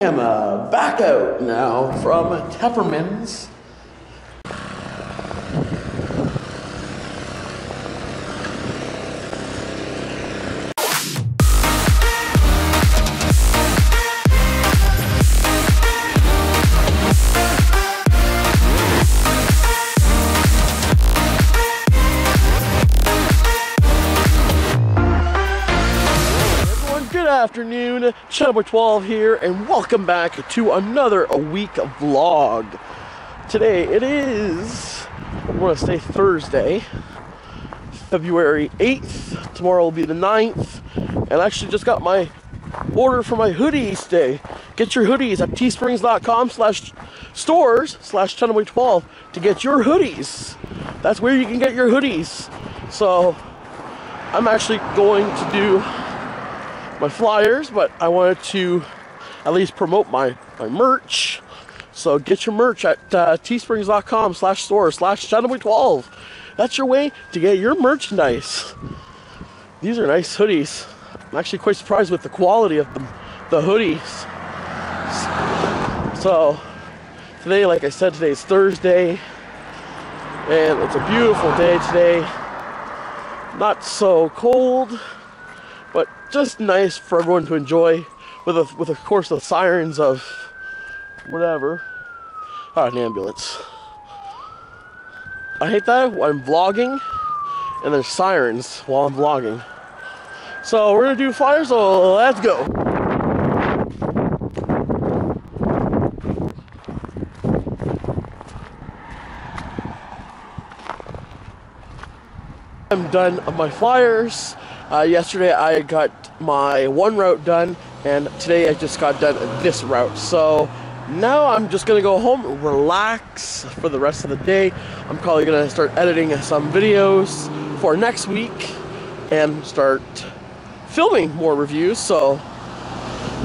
I'm back out now from Teppermans. Afternoon, CB12 here, and welcome back to another week vlog. Today it is, I want to say Thursday, February 8th. Tomorrow will be the 9th, and I actually just got my order for my hoodies today. Get your hoodies at teesprings.com/stores/CB12 to get your hoodies. That's where you can get your hoodies. So I'm actually going to do my flyers, but I wanted to at least promote my merch. So get your merch at teesprings.com/store/CB12. That's your way to get your merchandise. These are nice hoodies. I'm actually quite surprised with the quality of the hoodies. So today, like I said, today is Thursday, and it's a beautiful day today. Not so cold, but just nice for everyone to enjoy, with of course the sirens of whatever. An ambulance. I hate that when I'm vlogging and there's sirens while I'm vlogging. So we're gonna do flyers, so let's go. I'm done with my flyers. Yesterday I got my one route done, and today I just got done this route. So now I'm just gonna go home, relax for the rest of the day. I'm probably gonna start editing some videos for next week and start filming more reviews. So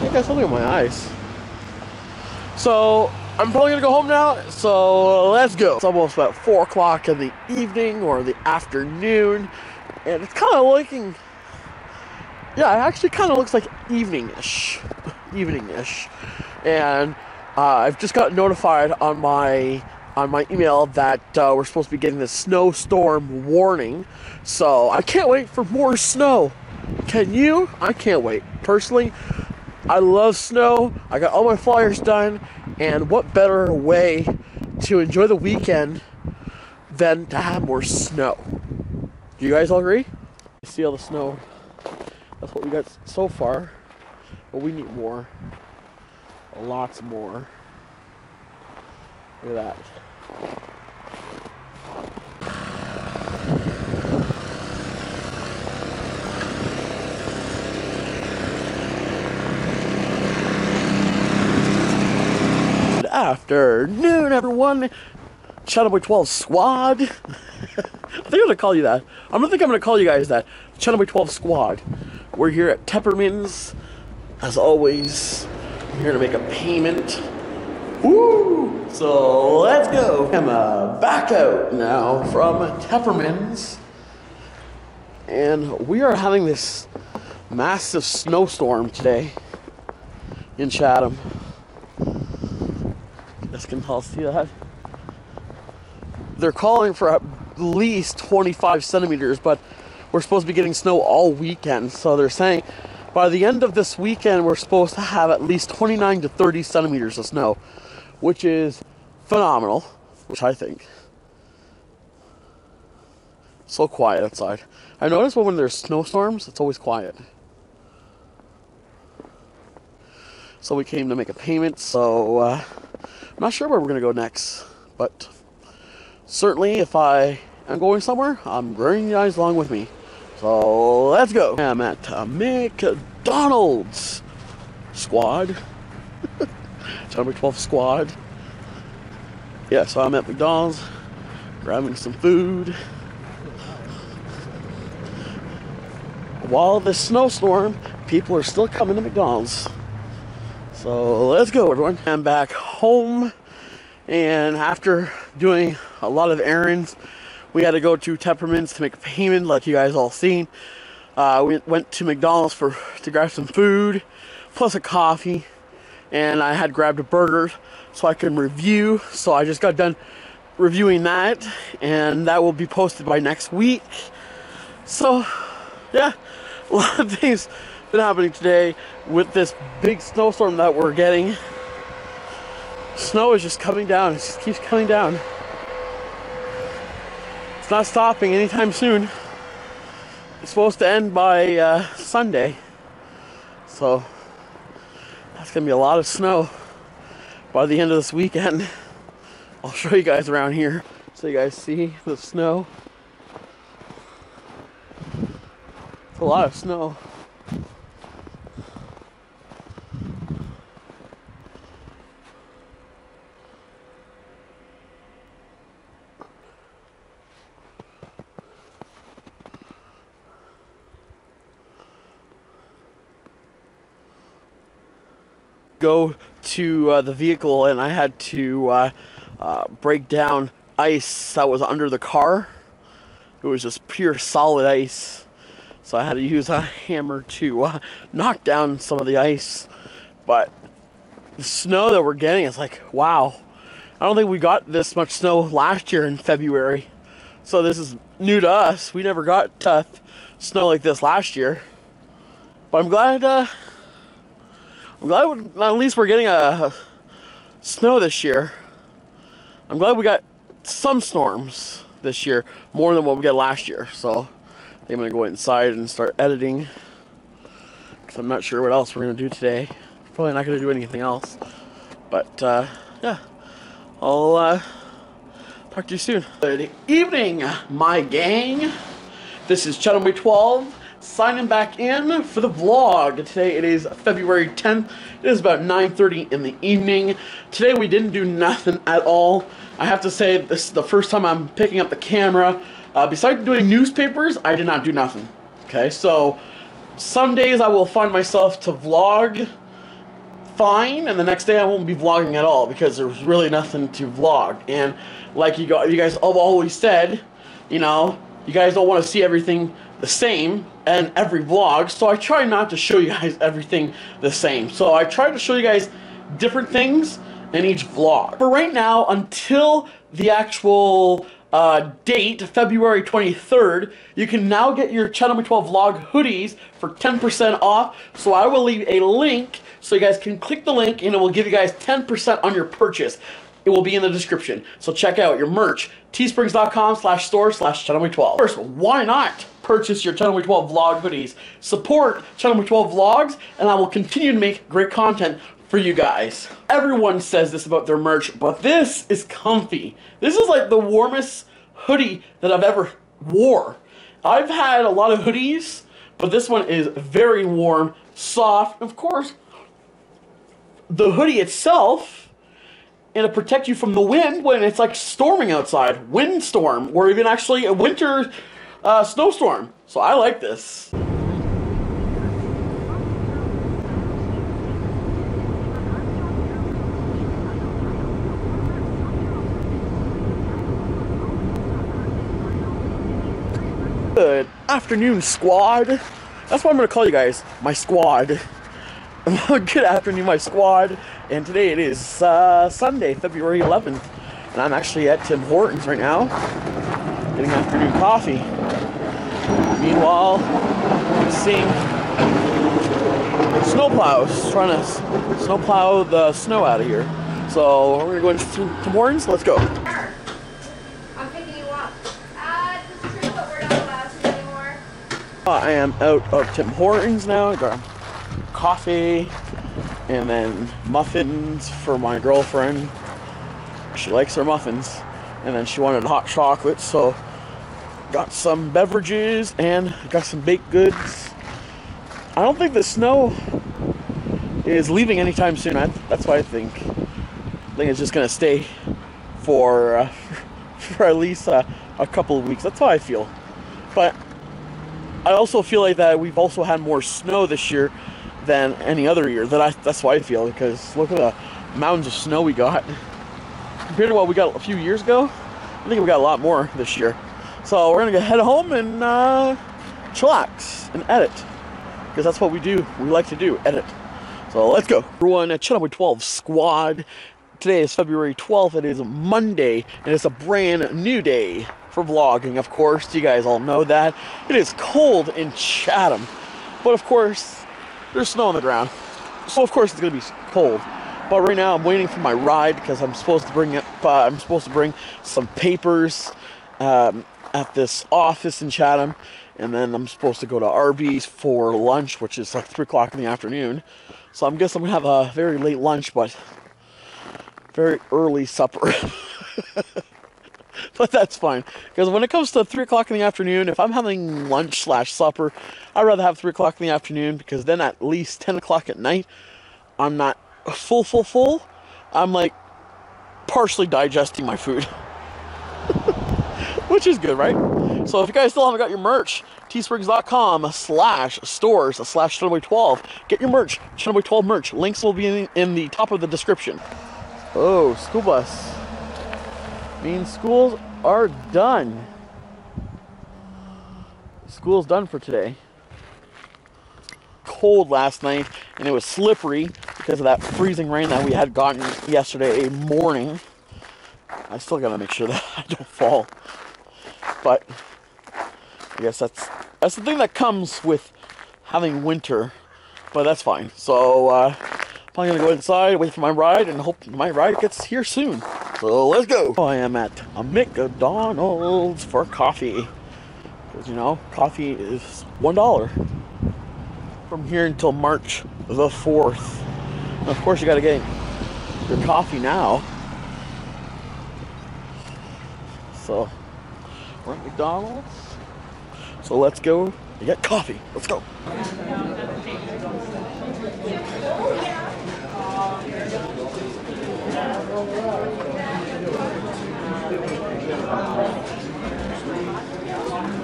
I got something in my eyes. So I'm probably gonna go home now, so let's go. It's almost about 4 o'clock in the evening or the afternoon, and it's kind of looking, yeah, it actually kind of looks like evening-ish. And I've just got notified on my email that we're supposed to be getting this snowstorm warning. So I can't wait for more snow. Can you? I can't wait. Personally, I love snow. I got all my flyers done, and what better way to enjoy the weekend than to have more snow? Do you guys all agree? See all the snow. That's what we got so far, but we need more. Lots more. Look at that. Good afternoon, everyone. CB12 squad. I think I'm gonna call you that. I don't think I'm gonna call you guys that. CB12 squad. We're here at Teppermans, as always. I'm here to make a payment. Woo! So let's go. I'm back out now from Teppermans, and we are having this massive snowstorm today in Chatham. You guys can all see that. They're calling for at least 25 centimeters, but we're supposed to be getting snow all weekend. So they're saying by the end of this weekend, we're supposed to have at least 29 to 30 centimeters of snow, which is phenomenal, which I think. So quiet outside. I noticed when there's snowstorms, it's always quiet. So we came to make a payment, so I'm not sure where we're going to go next, but certainly if I am going somewhere, I'm bringing you guys along with me. So let's go. I'm at McDonald's squad. CB12 squad. Yeah, so I'm at McDonald's grabbing some food. While this snowstorm, people are still coming to McDonald's. So let's go, everyone. I'm back home, and after doing a lot of errands, we had to go to Teppermans to make a payment, like you guys all seen. We went to McDonald's to grab some food, plus a coffee, and I had grabbed a burger so I can review. So I just got done reviewing that, and that will be posted by next week. So yeah, a lot of things been happening today with this big snowstorm that we're getting. Snow is just coming down. It just keeps coming down. It's not stopping anytime soon. It's supposed to end by Sunday. So that's gonna be a lot of snow by the end of this weekend. I'll show you guys around here so you guys see the snow. It's a lot of snow. Go to the vehicle, and I had to break down ice that was under the car. It was just pure solid ice, so I had to use a hammer to knock down some of the ice. But the snow that we're getting is like, wow, I don't think we got this much snow last year in February, so this is new to us. We never got snow like this last year, but I'm glad at least we're getting a snow this year. I'm glad we got some storms this year, more than what we got last year. So I think I'm going to go inside and start editing, because I'm not sure what else we're going to do today. Probably not going to do anything else. But yeah, I'll talk to you soon. Good evening, my gang. This is CB12. Signing back in for the vlog. Today it is February 10th. It is about 9:30 in the evening. Today we didn't do nothing at all. I have to say, this is the first time I'm picking up the camera. Besides doing newspapers, I did not do nothing. Okay, so some days I will find myself to vlog fine, and the next day I won't be vlogging at all because there's really nothing to vlog. And like you guys have always said, you know, you guys don't want to see everything the same in every vlog, so I try not to show you guys everything the same. So I try to show you guys different things in each vlog. For right now, until the actual date, February 23rd, you can now get your CB12 vlog hoodies for 10% off. So I will leave a link so you guys can click the link, and it will give you guys 10% on your purchase. It will be in the description. So check out your merch, teesprings.com/store/CB12. First, why not purchase your CB12 vlog hoodies? Support CB12 vlogs, and I will continue to make great content for you guys. Everyone says this about their merch, but this is comfy. This is like the warmest hoodie that I've ever wore. I've had a lot of hoodies, but this one is very warm, soft. Of course, the hoodie itself, and it protects you from the wind when it's like storming outside, windstorm, or even actually a winter snowstorm. So I like this. Good afternoon, squad. That's what I'm gonna call you guys, my squad. Good afternoon, my squad. And today it is Sunday, February 11th, and I'm actually at Tim Hortons right now, getting afternoon coffee. Meanwhile, I'm seeing snowplows trying to snowplow the snow out of here. So we're gonna go into Tim Hortons. Let's go. I'm picking you up. This is true, but we're not allowed to anymore. I am out of Tim Hortons now. I got coffee and then muffins for my girlfriend. She likes her muffins, and then she wanted hot chocolate, so got some beverages and got some baked goods. I don't think the snow is leaving anytime soon. That's what I think. I think it's just gonna stay for at least a couple of weeks. That's how I feel. But I also feel like that we've also had more snow this year than any other year. That's why I feel, because look at the mountains of snow we got compared to what we got a few years ago. I think we got a lot more this year. So we're gonna head home and chillax and edit, because that's what we do. We like to do, edit. So let's go. Everyone at CB12 Squad. Today is February 12th. It is Monday, and it's a brand new day for vlogging, of course. You guys all know that. It is cold in Chatham, but of course, there's snow on the ground. So of course it's gonna be cold. But right now I'm waiting for my ride because I'm supposed to bring some papers at this office in Chatham, and then I'm supposed to go to Arby's for lunch, which is like 3 o'clock in the afternoon. So I guess I'm gonna have a very late lunch, but very early supper. But that's fine, because when it comes to 3 o'clock in the afternoon, if I'm having lunch / supper, I'd rather have 3 o'clock in the afternoon, because then at least 10 o'clock at night, I'm not full. I'm like partially digesting my food. Which is good, right? So if you guys still haven't got your merch, teesprings.com/stores/CB12. Get your merch, CB12 merch. Links will be in the top of the description. Oh, school bus. Means schools are done. School's done for today. Cold last night, and it was slippery because of that freezing rain that we had gotten yesterday morning. I still gotta make sure that I don't fall. But I guess that's the thing that comes with having winter. But that's fine. So I'm gonna go inside, wait for my ride, and hope my ride gets here soon. So let's go. I am at a McDonald's for coffee. Because, you know, coffee is $1 from here until March the 4th. And of course, you got to get your coffee now. So, we're at McDonald's. So let's go and get coffee. Let's go.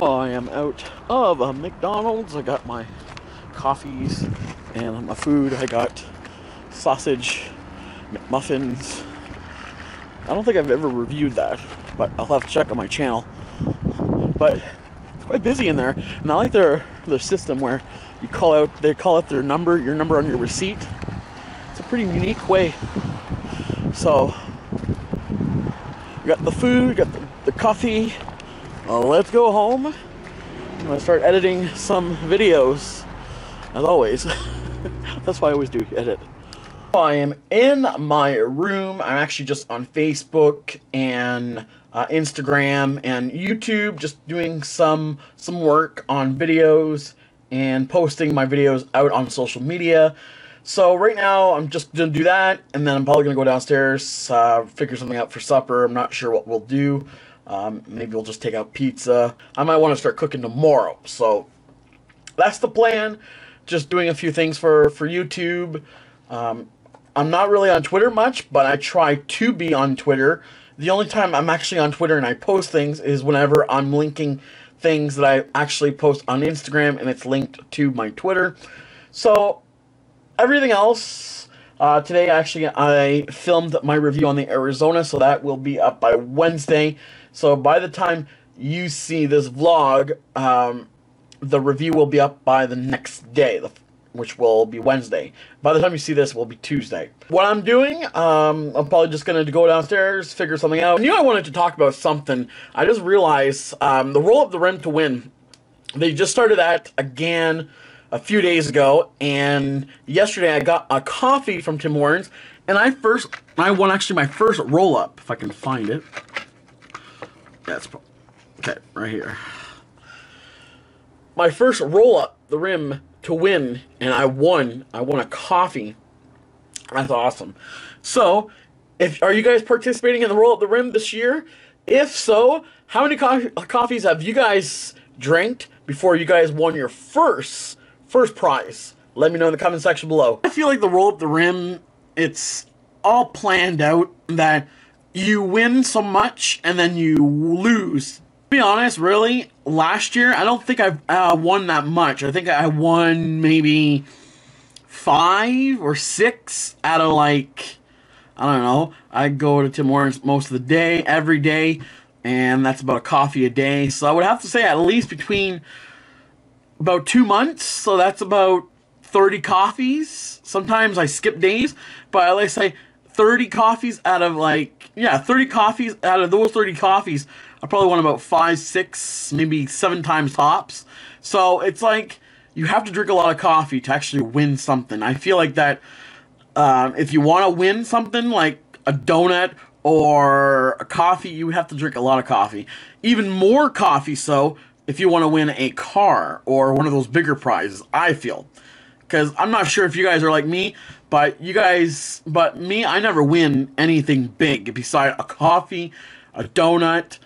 I am out of a McDonald's. I got my coffees and my food. I got sausage, McMuffins. I don't think I've ever reviewed that, but I'll have to check on my channel. But it's quite busy in there, and I like their system where they call out your number on your receipt. It's a pretty unique way. So you got the food, got the coffee. Let's go home. I'm gonna start editing some videos, as always. That's why I always do edit. I am in my room. I'm actually just on Facebook and Instagram and YouTube, just doing some work on videos and posting my videos out on social media. So right now I'm just gonna do that, and then I'm probably gonna go downstairs, figure something out for supper. I'm not sure what we'll do. Maybe we'll just take out pizza. I might want to start cooking tomorrow. So that's the plan. Just doing a few things for YouTube. I'm not really on Twitter much, but I try to be on Twitter. The only time I'm actually on Twitter and I post things is whenever I'm linking things that I actually post on Instagram and it's linked to my Twitter. So everything else, today actually I filmed my review on the Arizona, so that will be up by Wednesday. So by the time you see this vlog, the review will be up by the next day, which will be Wednesday. By the time you see this, it will be Tuesday. What I'm doing, I'm probably just going to go downstairs, figure something out. I knew I wanted to talk about something. I just realized the Roll Up the Rim to Win. They just started that again a few days ago, and yesterday I got a coffee from Tim Hortons, and I won actually my first roll-up, if I can find it. That's okay, right here. My first roll-up the rim to win, and I won a coffee. That's awesome. So, are you guys participating in the Roll Up the Rim this year? If so, how many coffees have you guys drank before you guys won your first prize? Let me know in the comment section below. I feel like the Roll Up the Rim, it's all planned out, that you win so much and then you lose. To be honest, really, last year, I don't think I've won that much. I think I won maybe 5 or 6 out of, like, I don't know. I go to Tim Hortons most of the day, every day, and that's about a coffee a day. So I would have to say at least between about 2 months, so that's about 30 coffees. Sometimes I skip days, but I like say 30 coffees out of 30 coffees out of those 30 coffees, I probably won about 5, 6, maybe 7 times tops. So it's like you have to drink a lot of coffee to actually win something. I feel like that if you want to win something like a donut or a coffee, you have to drink a lot of coffee. Even more coffee so if you want to win a car or one of those bigger prizes, I feel. Because I'm not sure if you guys are like me, but me, I never win anything big besides a coffee, a donut.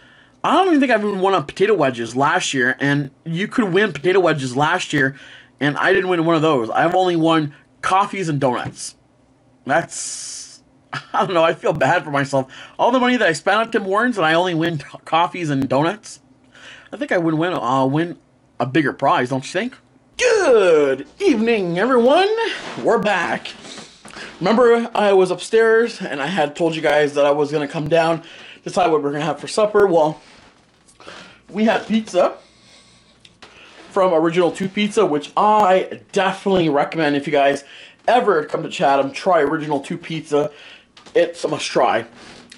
I don't even think I've even won on potato wedges last year, and you could win potato wedges last year, and I didn't win one of those. I've only won coffees and donuts. I don't know, I feel bad for myself. All the money that I spent on Tim Hortons, and I only win coffees and donuts. I think I would win a bigger prize, don't you think? Good evening, everyone. We're back. Remember, I was upstairs, and I had told you guys that I was going to come down, decide what we're going to have for supper. Well, we had pizza from Original 2 Pizza, which I definitely recommend if you guys ever come to Chatham, try Original 2 Pizza. It's a must try.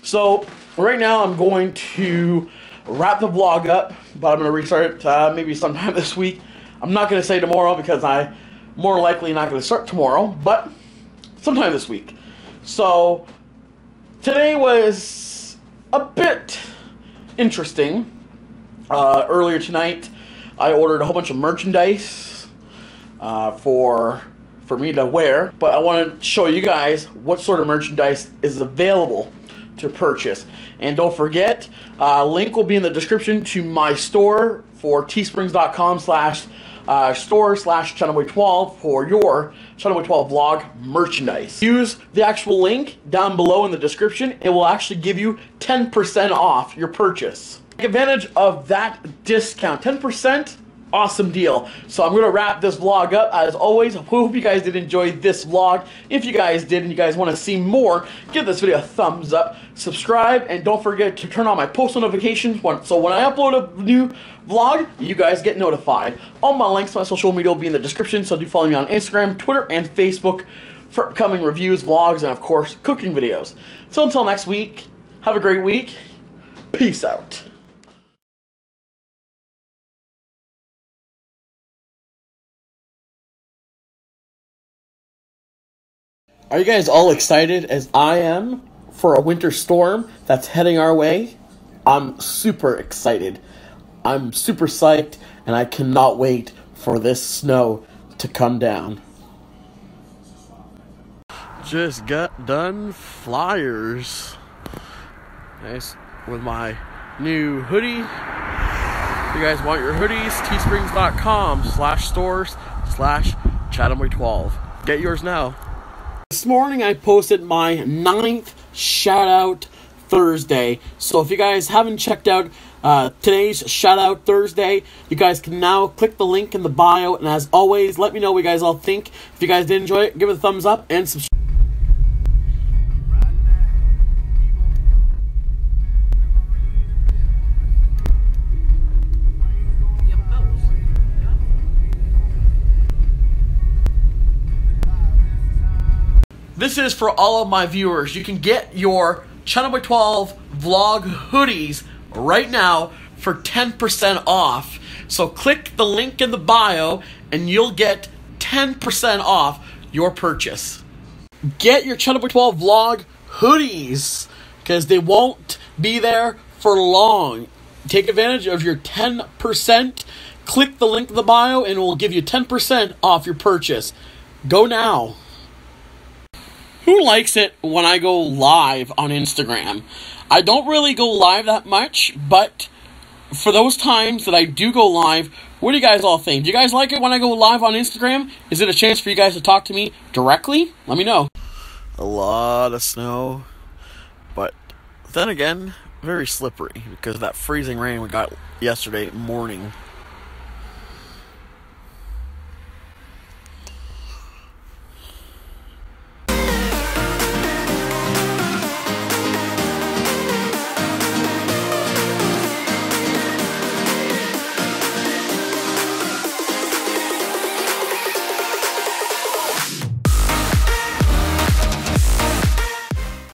So, right now I'm going to wrap the vlog up, but I'm going to restart it maybe sometime this week. I'm not going to say tomorrow because I'm more likely not going to start tomorrow, but sometime this week. So, today was a bit interesting. Earlier tonight, I ordered a whole bunch of merchandise for me to wear, but I want to show you guys what sort of merchandise is available to purchase. And don't forget, link will be in the description to my store for teesprings.com/store/channelboy12 for your Channelboy 12 vlog merchandise. Use the actual link down below in the description. It will actually give you 10% off your purchase. Take advantage of that discount. 10%, awesome deal. So I'm going to wrap this vlog up. As always, I hope you guys did enjoy this vlog. If you guys did and you guys want to see more, give this video a thumbs up, subscribe, and don't forget to turn on my post notifications so when I upload a new vlog, you guys get notified. All my links to my social media will be in the description, so do follow me on Instagram, Twitter, and Facebook for upcoming reviews, vlogs, and of course, cooking videos. So until next week, have a great week. Peace out. Are you guys all excited as I am for a winter storm that's heading our way? I'm super excited. I'm super psyched, and I cannot wait for this snow to come down. Just got done flyers. Nice with my new hoodie. If you guys want your hoodies, teesprings.com/stores/channelboy12. Get yours now. This morning I posted my 9th shout out Thursday. So if you guys haven't checked out today's shout out Thursday, you guys can now click the link in the bio. And as always, let me know what you guys all think. If you guys did enjoy it, give it a thumbs up and subscribe. This is for all of my viewers. You can get your Channelboy 12 vlog hoodies right now for 10% off. So click the link in the bio and you'll get 10% off your purchase. Get your Channelboy 12 vlog hoodies because they won't be there for long. Take advantage of your 10%. Click the link in the bio and it will give you 10% off your purchase. Go now. Who likes it when I go live on Instagram? I don't really go live that much, but for those times that I do go live, what do you guys all think? Do you guys like it when I go live on Instagram? Is it a chance for you guys to talk to me directly? Let me know. A lot of snow, but then again, very slippery because of that freezing rain we got yesterday morning.